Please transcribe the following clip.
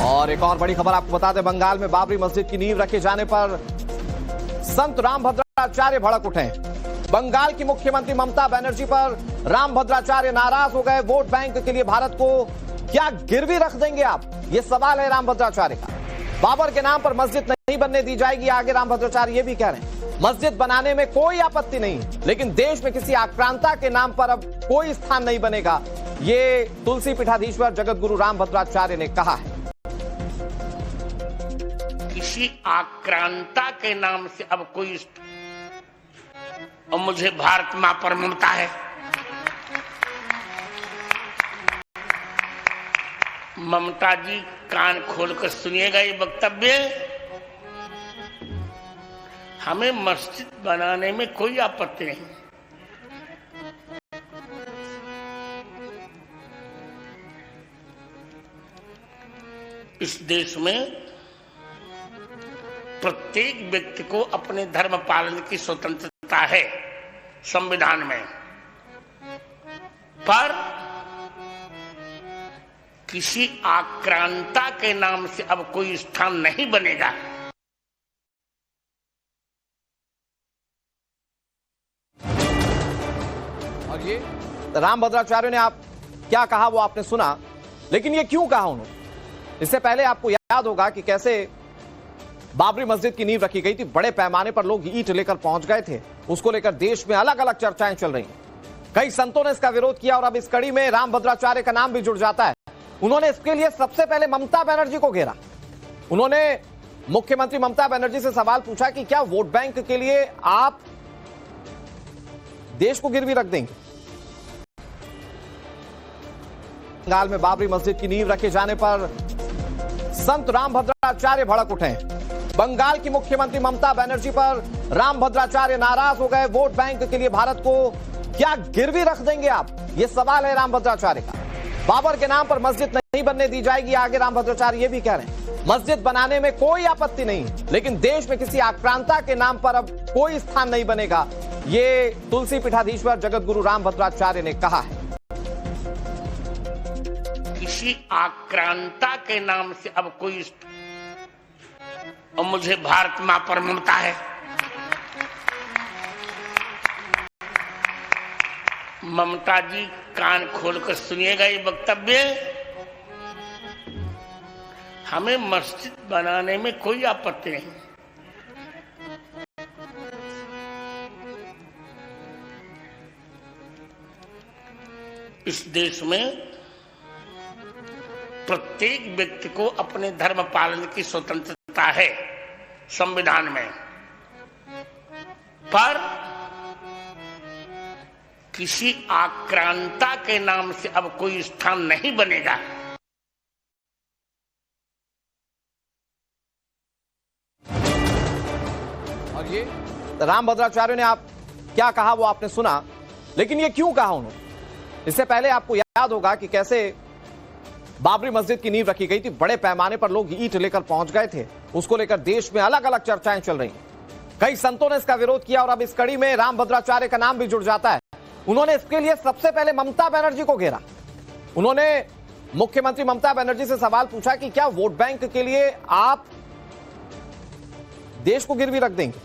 और एक और बड़ी खबर आपको बता दें, बंगाल में बाबरी मस्जिद की नींव रखे जाने पर संत रामभद्राचार्य भड़क उठे। बंगाल की मुख्यमंत्री ममता बनर्जी पर रामभद्राचार्य नाराज हो गए। वोट बैंक के लिए भारत को क्या गिरवी रख देंगे आप, ये सवाल है रामभद्राचार्य का। बाबर के नाम पर मस्जिद नहीं बनने दी जाएगी, आगे रामभद्राचार्य ये भी कह रहे हैं। मस्जिद बनाने में कोई आपत्ति नहीं, लेकिन देश में किसी आक्रांता के नाम पर अब कोई स्थान नहीं बनेगा, ये तुलसी पीठाधीश्वर जगतगुरु रामभद्राचार्य ने कहा है। किसी आक्रांता के नाम से अब कोई, और मुझे भारत मां पर ममता है। ममता जी, कान खोलकर सुनिएगा ये वक्तव्य। हमें मस्जिद बनाने में कोई आपत्ति नहीं, इस देश में प्रत्येक व्यक्ति को अपने धर्म पालन की स्वतंत्रता है संविधान में, पर किसी आक्रांता के नाम से अब कोई स्थान नहीं बनेगा। और ये रामभद्राचार्य ने आप क्या कहा वो आपने सुना, लेकिन ये क्यों कहा उन्होंने? इससे पहले आपको याद होगा कि कैसे बाबरी मस्जिद की नींव रखी गई थी। बड़े पैमाने पर लोग ईंट लेकर पहुंच गए थे। उसको लेकर देश में अलग अलग चर्चाएं चल रही हैं। कई संतों ने इसका विरोध किया और अब इस कड़ी में रामभद्राचार्य का नाम भी जुड़ जाता है। उन्होंने इसके लिए सबसे पहले ममता बनर्जी को घेरा। उन्होंने मुख्यमंत्री ममता बनर्जी से सवाल पूछा कि क्या वोट बैंक के लिए आप देश को गिरवी रख देंगे। बंगाल में बाबरी मस्जिद की नींव रखे जाने पर संत रामभद्राचार्य भड़क उठे। बंगाल की मुख्यमंत्री ममता बनर्जी पर रामभद्राचार्य नाराज हो गए। वोट बैंक के लिए भारत को क्या गिरवी रख देंगे आप, ये सवाल है रामभद्राचार्य का। बाबर के नाम पर मस्जिद नहीं बनने दी जाएगी, आगे रामभद्राचार्य ये भी कह रहे हैं। मस्जिद बनाने में कोई आपत्ति नहीं, लेकिन देश में किसी आक्रांता के नाम पर अब कोई स्थान नहीं बनेगा, ये तुलसी पीठाधीश्वर जगतगुरु रामभद्राचार्य ने कहा है। किसी आक्रांता के नाम से अब कोई, और मुझे भारत मां पर ममता है। ममता जी, कान खोलकर सुनिएगा ये वक्तव्य। हमें मस्जिद बनाने में कोई आपत्ति नहीं, इस देश में प्रत्येक व्यक्ति को अपने धर्म पालन की स्वतंत्रता है संविधान में, पर किसी आक्रांता के नाम से अब कोई स्थान नहीं बनेगा। और ये रामभद्राचार्य ने आप क्या कहा वो आपने सुना, लेकिन ये क्यों कहा उन्होंने? इससे पहले आपको याद होगा कि कैसे बाबरी मस्जिद की नींव रखी गई थी। बड़े पैमाने पर लोग ईंट लेकर पहुंच गए थे। उसको लेकर देश में अलग अलग चर्चाएं चल रही हैं। कई संतों ने इसका विरोध किया और अब इस कड़ी में रामभद्राचार्य का नाम भी जुड़ जाता है। उन्होंने इसके लिए सबसे पहले ममता बनर्जी को घेरा। उन्होंने मुख्यमंत्री ममता बनर्जी से सवाल पूछा कि क्या वोट बैंक के लिए आप देश को गिरवी रख देंगे।